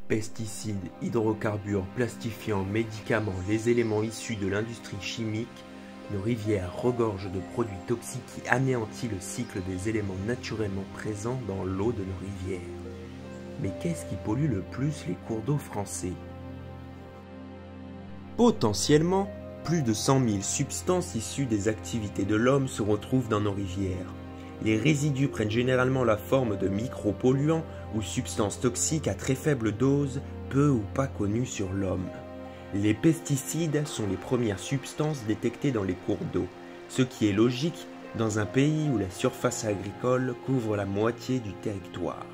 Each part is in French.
Pesticides, hydrocarbures, plastifiants, médicaments, les éléments issus de l'industrie chimique, nos rivières regorgent de produits toxiques qui anéantissent le cycle des éléments naturellement présents dans l'eau de nos rivières. Mais qu'est-ce qui pollue le plus les cours d'eau français? Potentiellement, plus de 100 000 substances issues des activités de l'homme se retrouvent dans nos rivières. Les résidus prennent généralement la forme de micropolluants ou substances toxiques à très faible dose, peu ou pas connues sur l'homme. Les pesticides sont les premières substances détectées dans les cours d'eau, ce qui est logique dans un pays où la surface agricole couvre la moitié du territoire.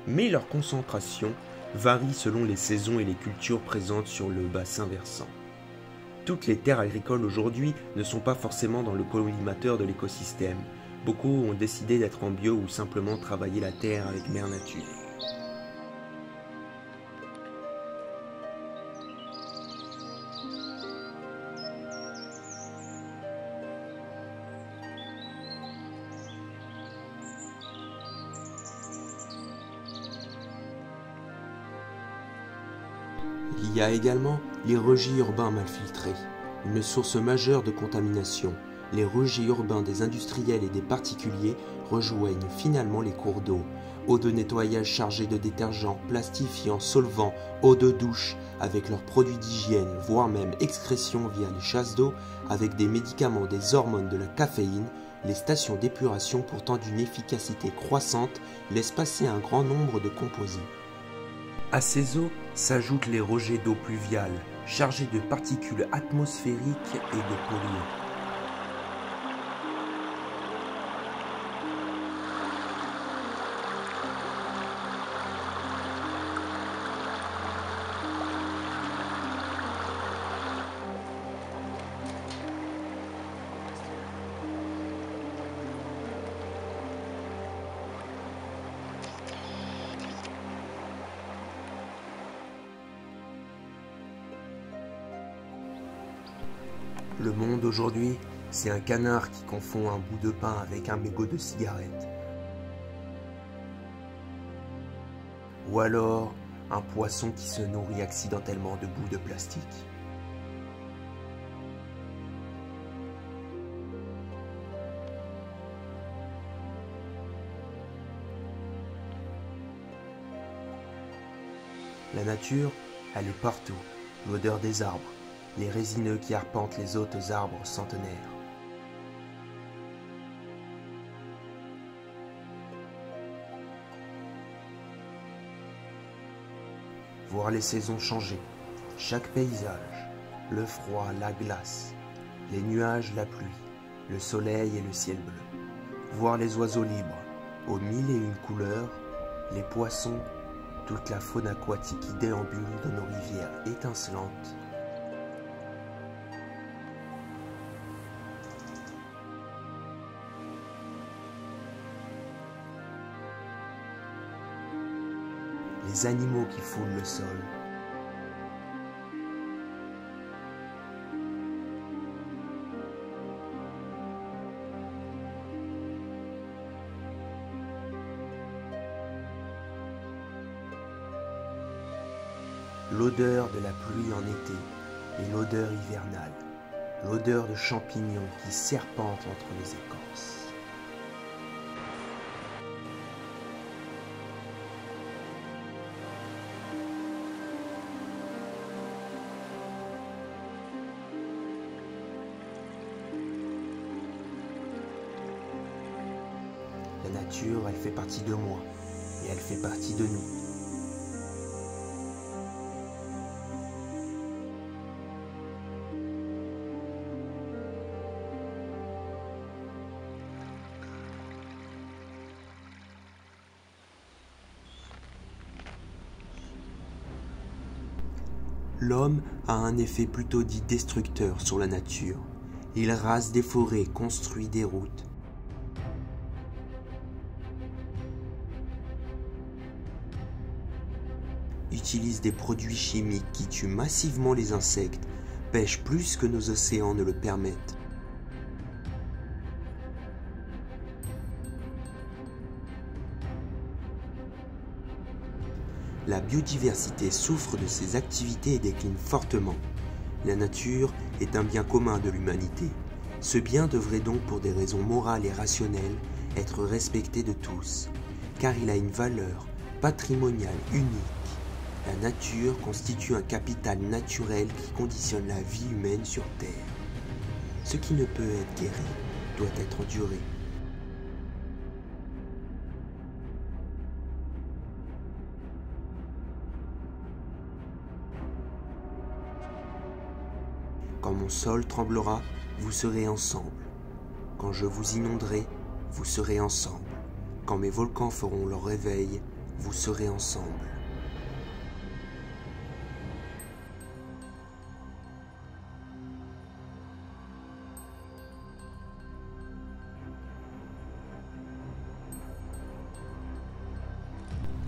Mais leur concentration varie selon les saisons et les cultures présentes sur le bassin versant. Toutes les terres agricoles aujourd'hui ne sont pas forcément dans le collimateur de l'écosystème. Beaucoup ont décidé d'être en bio ou simplement travailler la terre avec Mère Nature. Il y a également les rejets urbains mal filtrés, une source majeure de contamination. Les rejets urbains des industriels et des particuliers rejoignent finalement les cours d'eau. Eau de nettoyage chargée de détergents, plastifiants, solvants, eau de douche avec leurs produits d'hygiène, voire même excrétions via les chasses d'eau, avec des médicaments, des hormones, de la caféine, les stations d'épuration pourtant d'une efficacité croissante laissent passer un grand nombre de composés. À ces eaux s'ajoutent les rejets d'eau pluviale, chargés de particules atmosphériques et de polluants. Le monde aujourd'hui, c'est un canard qui confond un bout de pain avec un mégot de cigarette. Ou alors, un poisson qui se nourrit accidentellement de bouts de plastique. La nature, elle est partout. L'odeur des arbres, les résineux qui arpentent les hautes arbres centenaires. Voir les saisons changer, chaque paysage, le froid, la glace, les nuages, la pluie, le soleil et le ciel bleu. Voir les oiseaux libres, aux mille et une couleurs, les poissons, toute la faune aquatique qui déambule dans nos rivières étincelantes. Les animaux qui foulent le sol. L'odeur de la pluie en été et l'odeur hivernale, l'odeur de champignons qui serpentent entre les écorces. La nature, elle fait partie de moi et elle fait partie de nous. L'homme a un effet plutôt dit destructeur sur la nature. Il rase des forêts, construit des routes. Utilise des produits chimiques qui tuent massivement les insectes, pêche plus que nos océans ne le permettent. La biodiversité souffre de ces activités et décline fortement. La nature est un bien commun de l'humanité. Ce bien devrait donc, pour des raisons morales et rationnelles, être respecté de tous, car il a une valeur patrimoniale unique. La nature constitue un capital naturel qui conditionne la vie humaine sur Terre. Ce qui ne peut être guéri doit être enduré. Quand mon sol tremblera, vous serez ensemble. Quand je vous inonderai, vous serez ensemble. Quand mes volcans feront leur réveil, vous serez ensemble.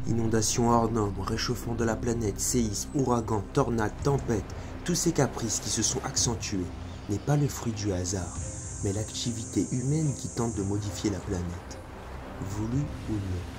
Inondations hors normes, réchauffement de la planète, séismes, ouragans, tornades, tempêtes, tous ces caprices qui se sont accentués n'est pas le fruit du hasard, mais l'activité humaine qui tente de modifier la planète, voulue ou non.